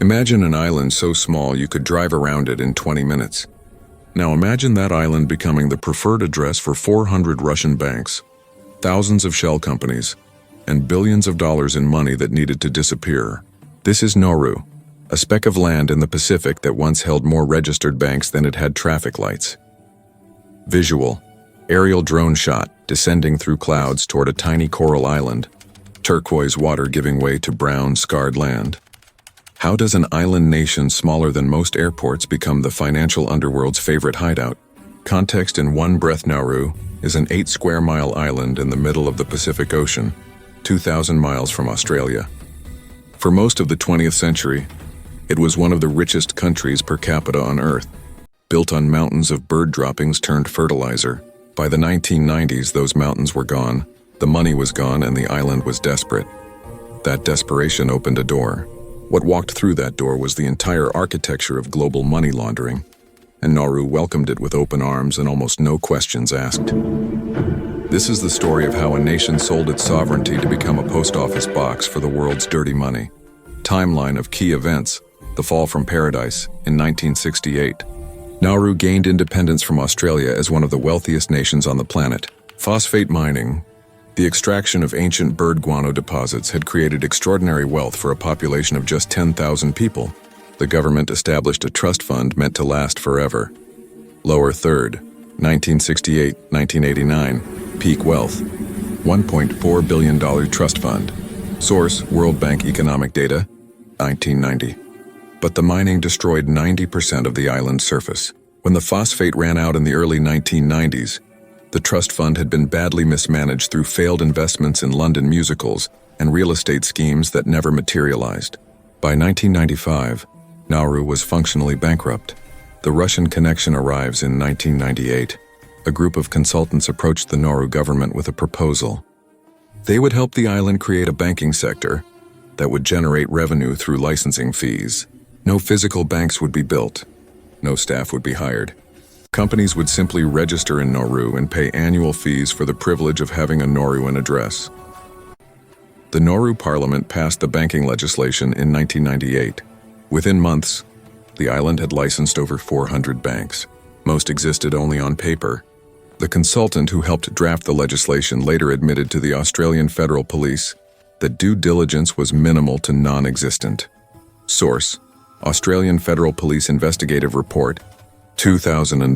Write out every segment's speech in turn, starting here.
Imagine an island so small you could drive around it in 20 minutes. Now imagine that island becoming the preferred address for 400 Russian banks, thousands of shell companies, and billions of dollars in money that needed to disappear. This is Nauru, a speck of land in the Pacific that once held more registered banks than it had traffic lights. Visual: aerial drone shot descending through clouds toward a tiny coral island, turquoise water giving way to brown, scarred land. How does an island nation smaller than most airports become the financial underworld's favorite hideout? Context: in one breath, Nauru is an 8-square-mile island in the middle of the Pacific Ocean, 2,000 miles from Australia. For most of the 20th century, it was one of the richest countries per capita on Earth, built on mountains of bird droppings turned fertilizer. By the 1990s, those mountains were gone, the money was gone, and the island was desperate. That desperation opened a door. What walked through that door was the entire architecture of global money laundering, and Nauru welcomed it with open arms and almost no questions asked. This is the story of how a nation sold its sovereignty to become a post office box for the world's dirty money. Timeline of key events: the fall from paradise in 1968. Nauru gained independence from Australia as one of the wealthiest nations on the planet. Phosphate mining, the extraction of ancient bird guano deposits, had created extraordinary wealth for a population of just 10,000 people. The government established a trust fund meant to last forever. Lower third, 1968-1989, peak wealth, $1.4 billion trust fund. Source: World Bank Economic Data, 1990. But the mining destroyed 90% of the island's surface. When the phosphate ran out in the early 1990s, the trust fund had been badly mismanaged through failed investments in London musicals and real estate schemes that never materialized. By 1995, Nauru was functionally bankrupt. The Russian connection arrives in 1998. A group of consultants approached the Nauru government with a proposal. They would help the island create a banking sector that would generate revenue through licensing fees. No physical banks would be built. No staff would be hired. Companies would simply register in Nauru and pay annual fees for the privilege of having a Nauruan address. The Nauru Parliament passed the banking legislation in 1998. Within months, the island had licensed over 400 banks. Most existed only on paper. The consultant who helped draft the legislation later admitted to the Australian Federal Police that due diligence was minimal to non-existent. Source: Australian Federal Police Investigative Report, 2000.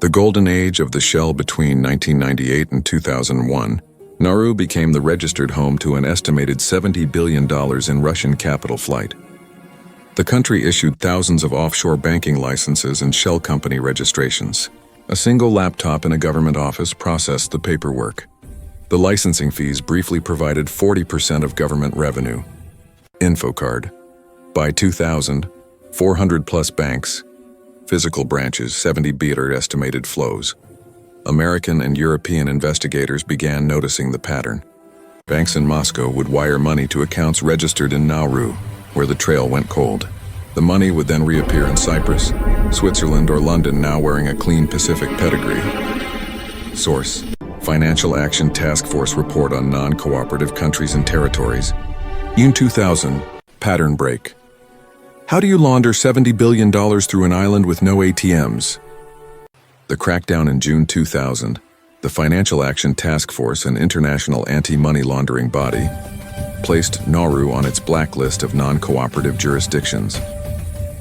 The golden age of the shell between 1998 and 2001, Nauru became the registered home to an estimated $70 billion in Russian capital flight. The country issued thousands of offshore banking licenses and shell company registrations. A single laptop in a government office processed the paperwork. The licensing fees briefly provided 40% of government revenue. Infocard. By 2000, 400-plus banks, physical branches, 70 beater estimated flows. American and European investigators began noticing the pattern. Banks in Moscow would wire money to accounts registered in Nauru, where the trail went cold. The money would then reappear in Cyprus, Switzerland, or London, now wearing a clean Pacific pedigree. Source: Financial Action Task Force Report on Non-Cooperative Countries and Territories. June 2000, pattern break. How do you launder $70 billion through an island with no ATMs? The crackdown in June 2000, the Financial Action Task Force, an international anti-money laundering body, placed Nauru on its blacklist of non-cooperative jurisdictions.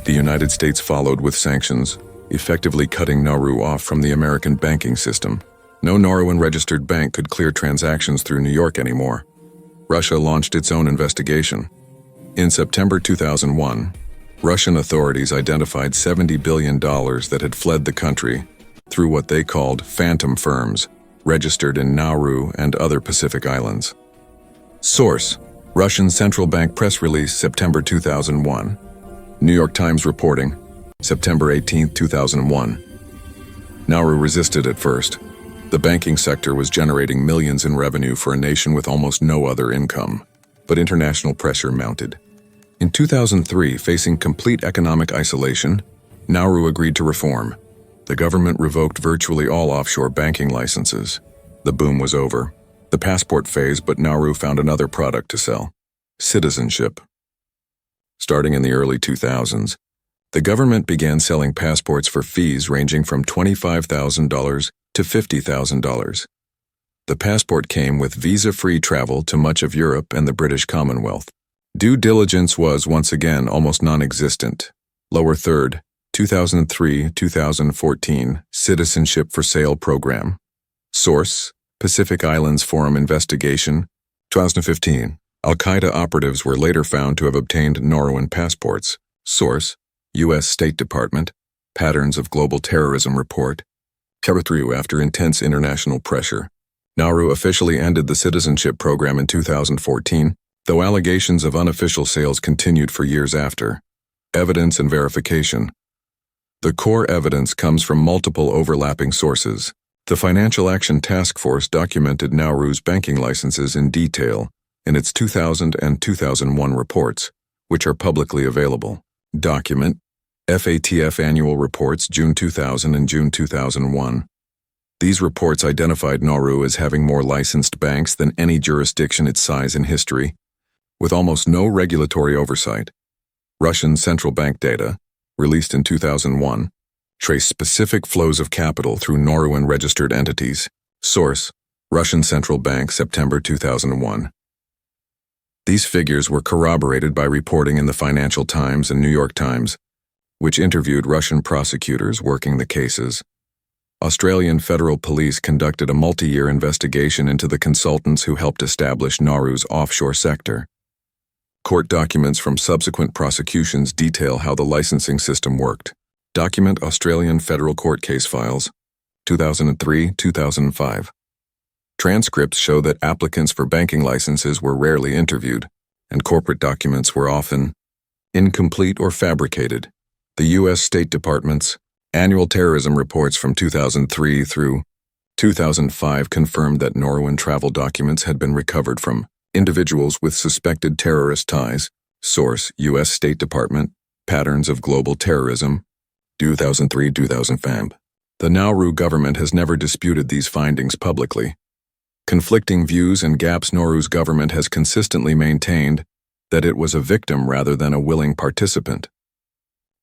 The United States followed with sanctions, effectively cutting Nauru off from the American banking system. No Nauruan registered bank could clear transactions through New York anymore. Russia launched its own investigation. In September 2001, Russian authorities identified $70 billion that had fled the country through what they called phantom firms, registered in Nauru and other Pacific islands. Source: Russian Central Bank press release, September 2001. New York Times reporting, September 18, 2001. Nauru resisted at first. The banking sector was generating millions in revenue for a nation with almost no other income, but international pressure mounted. In 2003, facing complete economic isolation, Nauru agreed to reform. The government revoked virtually all offshore banking licenses. The boom was over. The passport phase, but Nauru found another product to sell: citizenship. starting in the early 2000s, the government began selling passports for fees ranging from $25,000 to $50,000. The passport came with visa-free travel to much of Europe and the British Commonwealth. Due diligence was, once again, almost non-existent. Lower third, 2003-2014 Citizenship for Sale Program. Source, Pacific Islands Forum Investigation, 2015. Al-Qaeda operatives were later found to have obtained Nauruan passports. Source, U.S. State Department, Patterns of Global Terrorism Report. Carithru after intense international pressure. Nauru officially ended the citizenship program in 2014, though allegations of unofficial sales continued for years after. Evidence and verification. The core evidence comes from multiple overlapping sources. The Financial Action Task Force documented Nauru's banking licenses in detail in its 2000 and 2001 reports, which are publicly available. Document FATF Annual Reports June 2000 and June 2001. These reports identified Nauru as having more licensed banks than any jurisdiction its size in history, with almost no regulatory oversight. Russian central bank data, released in 2001, trace specific flows of capital through Nauruan registered entities. Source, Russian Central Bank, September 2001. These figures were corroborated by reporting in the Financial Times and New York Times, which interviewed Russian prosecutors working the cases. Australian Federal Police conducted a multi-year investigation into the consultants who helped establish Nauru's offshore sector. Court documents from subsequent prosecutions detail how the licensing system worked. Document Australian Federal Court Case Files, 2003-2005. Transcripts show that applicants for banking licenses were rarely interviewed, and corporate documents were often incomplete or fabricated. The U.S. State Department's annual terrorism reports from 2003 through 2005 confirmed that Nauruan travel documents had been recovered from individuals with suspected terrorist ties. Source, U.S. State Department, Patterns of Global Terrorism, 2003-2005. The Nauru government has never disputed these findings publicly. Conflicting views and gaps. Nauru's government has consistently maintained that it was a victim rather than a willing participant.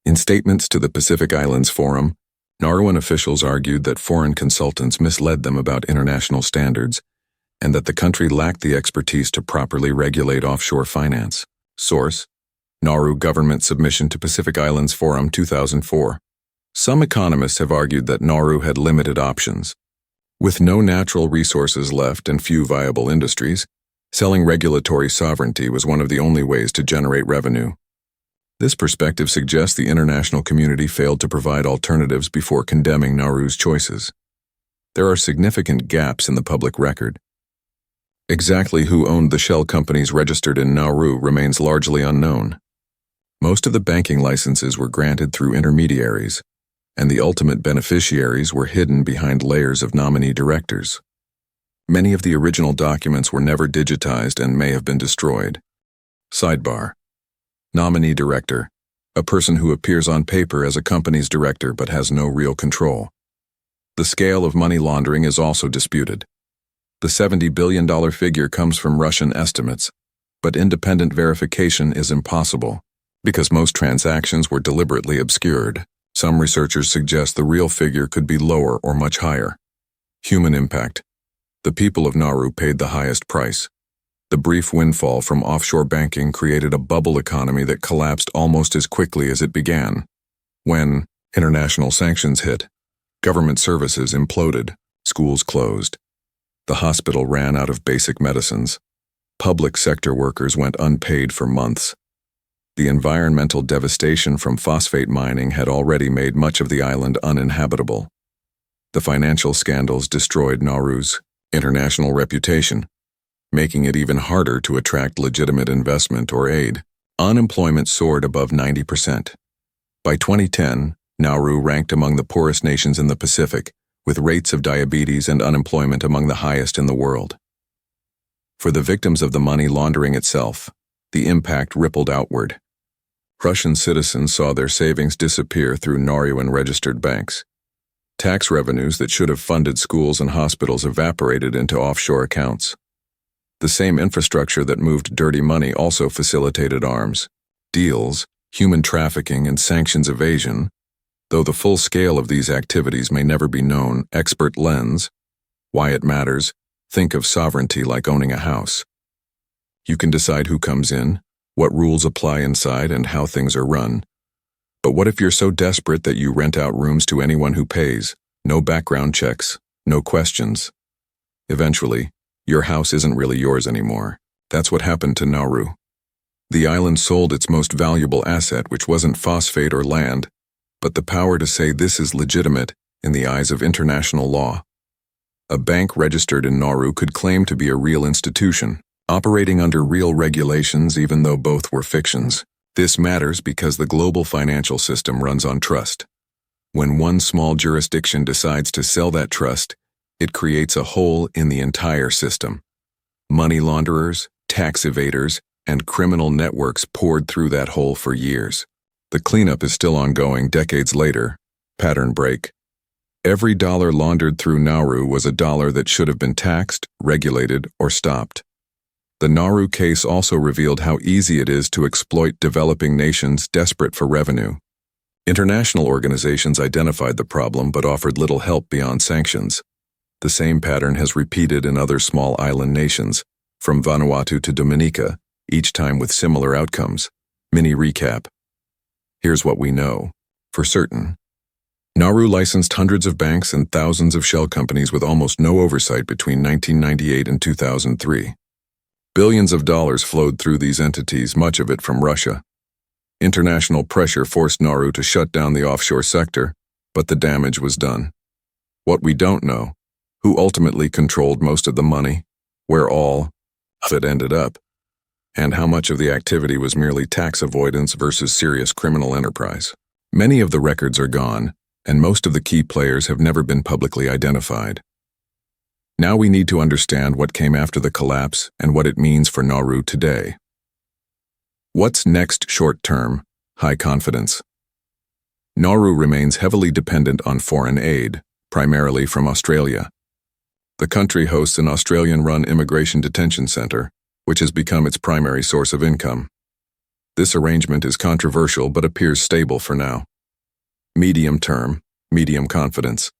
In statements to the Pacific Islands Forum, Nauruan officials argued that foreign consultants misled them about international standards and that the country lacked the expertise to properly regulate offshore finance. Source, Nauru Government Submission to Pacific Islands Forum 2004. Some economists have argued that Nauru had limited options. With no natural resources left and few viable industries, selling regulatory sovereignty was one of the only ways to generate revenue. This perspective suggests the international community failed to provide alternatives before condemning Nauru's choices. There are significant gaps in the public record. Exactly who owned the shell companies registered in Nauru remains largely unknown. Most of the banking licenses were granted through intermediaries, and the ultimate beneficiaries were hidden behind layers of nominee directors. Many of the original documents were never digitized and may have been destroyed. Sidebar. Nominee director, a person who appears on paper as a company's director but has no real control. The scale of money laundering is also disputed. The $70 billion figure comes from Russian estimates, but independent verification is impossible because most transactions were deliberately obscured. Some researchers suggest the real figure could be lower or much higher. Human impact. The people of Nauru paid the highest price. The brief windfall from offshore banking created a bubble economy that collapsed almost as quickly as it began. When international sanctions hit, government services imploded, schools closed. The hospital ran out of basic medicines. Public sector workers went unpaid for months. The environmental devastation from phosphate mining had already made much of the island uninhabitable. The financial scandals destroyed Nauru's international reputation, making it even harder to attract legitimate investment or aid. Unemployment soared above 90%. By 2010, Nauru ranked among the poorest nations in the Pacific, with rates of diabetes and unemployment among the highest in the world. For the victims of the money laundering itself, the impact rippled outward. Russian citizens saw their savings disappear through Nauruan registered banks. Tax revenues that should have funded schools and hospitals evaporated into offshore accounts. The same infrastructure that moved dirty money also facilitated arms. deals, human trafficking, and sanctions evasion. Though the full scale of these activities may never be known, expert lens, why it matters, think of sovereignty like owning a house. You can decide who comes in, what rules apply inside, and how things are run. But what if you're so desperate that you rent out rooms to anyone who pays? No background checks, no questions. Eventually, your house isn't really yours anymore. That's what happened to Nauru. The island sold its most valuable asset, which wasn't phosphate or land, but the power to say this is legitimate in the eyes of international law. A bank registered in Nauru could claim to be a real institution, operating under real regulations even though both were fictions. This matters because the global financial system runs on trust. When one small jurisdiction decides to sell that trust, it creates a hole in the entire system. Money launderers, tax evaders, and criminal networks poured through that hole for years. The cleanup is still ongoing decades later. Pattern break. Every dollar laundered through Nauru was a dollar that should have been taxed, regulated, or stopped. The Nauru case also revealed how easy it is to exploit developing nations desperate for revenue. International organizations identified the problem but offered little help beyond sanctions. The same pattern has repeated in other small island nations, from Vanuatu to Dominica, each time with similar outcomes. Mini recap. Here's what we know. For certain. Nauru licensed hundreds of banks and thousands of shell companies with almost no oversight between 1998 and 2003. Billions of dollars flowed through these entities, much of it from Russia. International pressure forced Nauru to shut down the offshore sector, but the damage was done. What we don't know, who ultimately controlled most of the money, where all of it ended up, and how much of the activity was merely tax avoidance versus serious criminal enterprise. Many of the records are gone, and most of the key players have never been publicly identified. Now we need to understand what came after the collapse and what it means for Nauru today. What's next short-term? High confidence. Nauru remains heavily dependent on foreign aid, primarily from Australia. The country hosts an Australian-run immigration detention center, which has become its primary source of income. This arrangement is controversial but appears stable for now. Medium-term, medium confidence.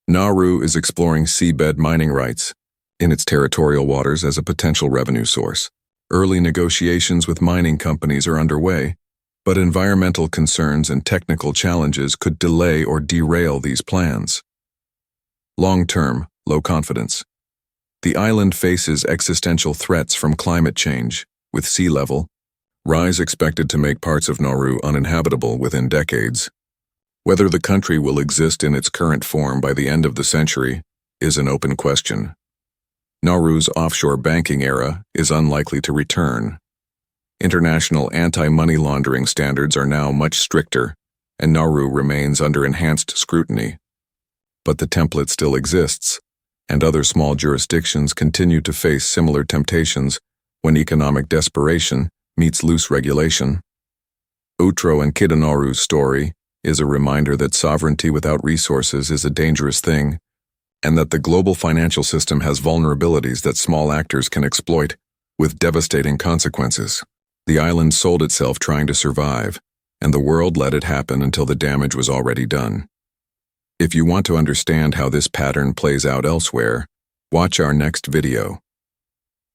Nauru is exploring seabed mining rights in its territorial waters as a potential revenue source. Early negotiations with mining companies are underway, but environmental concerns and technical challenges could delay or derail these plans. Long-term, low confidence. The island faces existential threats from climate change, with sea level rise expected to make parts of Nauru uninhabitable within decades. Whether the country will exist in its current form by the end of the century is an open question. Nauru's offshore banking era is unlikely to return. International anti-money laundering standards are now much stricter, and Nauru remains under enhanced scrutiny. But the template still exists, and other small jurisdictions continue to face similar temptations when economic desperation meets loose regulation. Utro and Kidanauru's story is a reminder that sovereignty without resources is a dangerous thing, and that the global financial system has vulnerabilities that small actors can exploit, with devastating consequences. The island sold itself trying to survive, and the world let it happen until the damage was already done. If you want to understand how this pattern plays out elsewhere, watch our next video.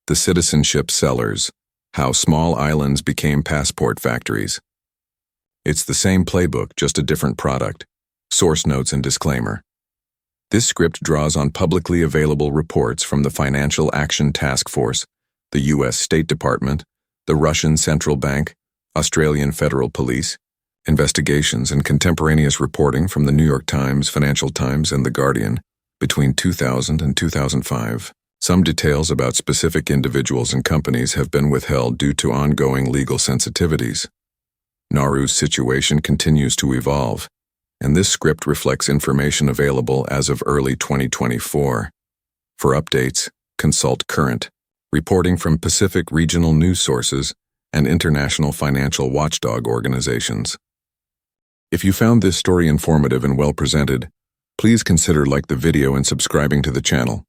The Citizenship Sellers: How Small Islands Became Passport Factories. It's the same playbook, just a different product. Source notes and disclaimer. This script draws on publicly available reports from the Financial Action Task Force, the U.S. State Department, the Russian Central Bank, Australian Federal Police, investigations and contemporaneous reporting from the New York Times, Financial Times, and The Guardian between 2000 and 2005. Some details about specific individuals and companies have been withheld due to ongoing legal sensitivities. Nauru's situation continues to evolve, and this script reflects information available as of early 2024. For updates, consult current reporting from Pacific regional news sources and international financial watchdog organizations. If you found this story informative and well presented, please consider liking the video and subscribing to the channel.